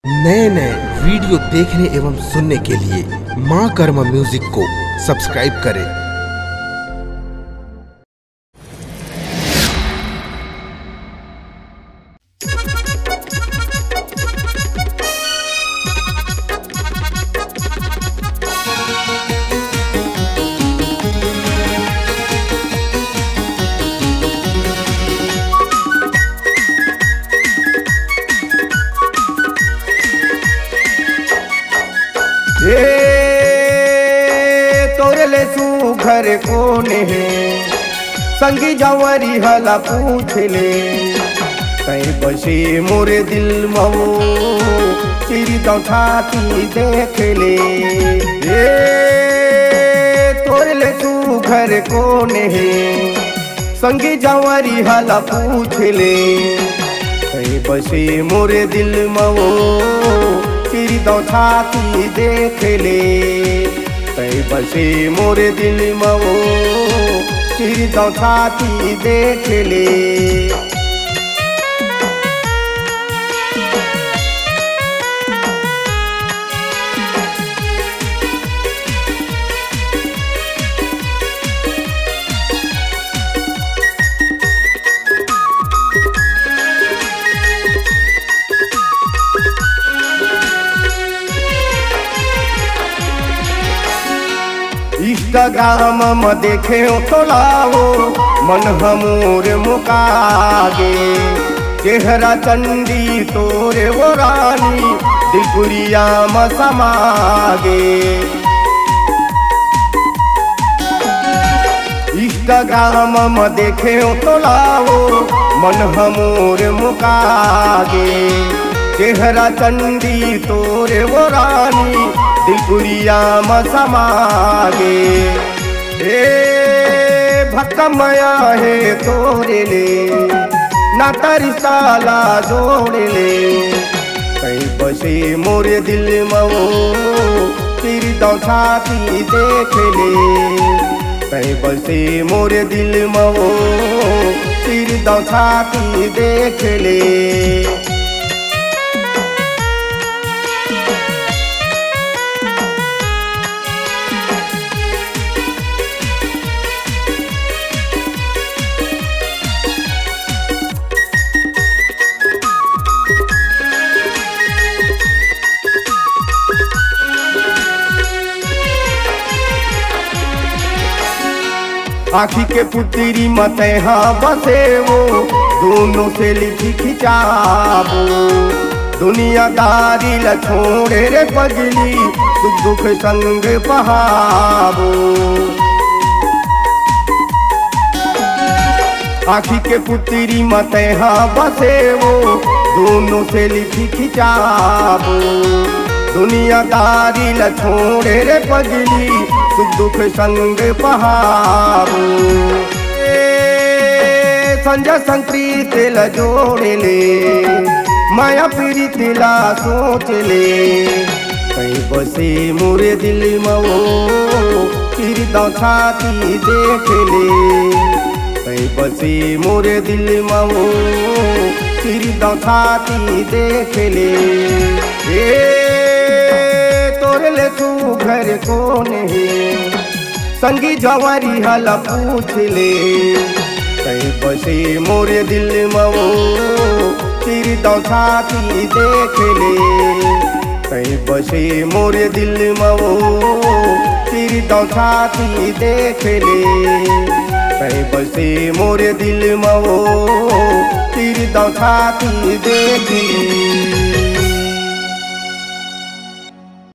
नए नए वीडियो देखने एवं सुनने के लिए मां कर्मा म्यूजिक को सब्सक्राइब करें। तोरले सुघर कोने संगी जवरी हला पूछ ले कहीं बसे मोरे दिल मऊ तेरी छाती देख ले। तोरले सुघर कोने संगी जवरी हला पूछ ले कहीं बसे मोरे दिल मऊ तेरी छाती देख ले। कहीं बसे मोरे दिल मऊ तेरी छाती देख ले। इंस्टाग्राम में देखे तो लाओ मन हमोर मुकागे चेहरा चंदी तोरे वो रानी दिलपुरिया में समागे। इंस्टाग्राम में देखे तो लाओ मन हमोर मुकागे चेहरा चंदी तोरे वो रानी दिलपुरिया में समागे। भक्कमया है तोरे ले ना तरिसाला जोड़ ले कहीं बसे मोरे दिल मऊ तेरी छाती देख ले। कहीं बसे मोरे दिल मऊ तेरी छाती देख ले। आखी के पुतरी मत हाँ बसे वो दोनों से लिखी खिंचाबो दुनियादारी ल छोड़े रे पगली सुख दुख संग बहाबो। आखी के पुतरी मत हाँ बसे वो दोनों से लिखी खिंचाबो दुनियादारी ल छोड़े रे पगली सुख दुख संग बहाबो। संजय संग प्रीत ल जोड़ ले माया प्रीत ला सोच ले कहीं बसे मोरे दिल मऊ तेरी छाती देख ले। कहीं बसे मोरे दिल मऊ तेरी छाती देख ले। तोरले तू घर कोने संगी जवारी हला पूछ ले कहीं बसे मोरे दिल मऊ तेरी छाती देख ले। कहीं बसे मोरे दिल मऊ तेरी छाती देख ले। कहीं बसे मोरे दिल मऊ तेरी छाती देख ले।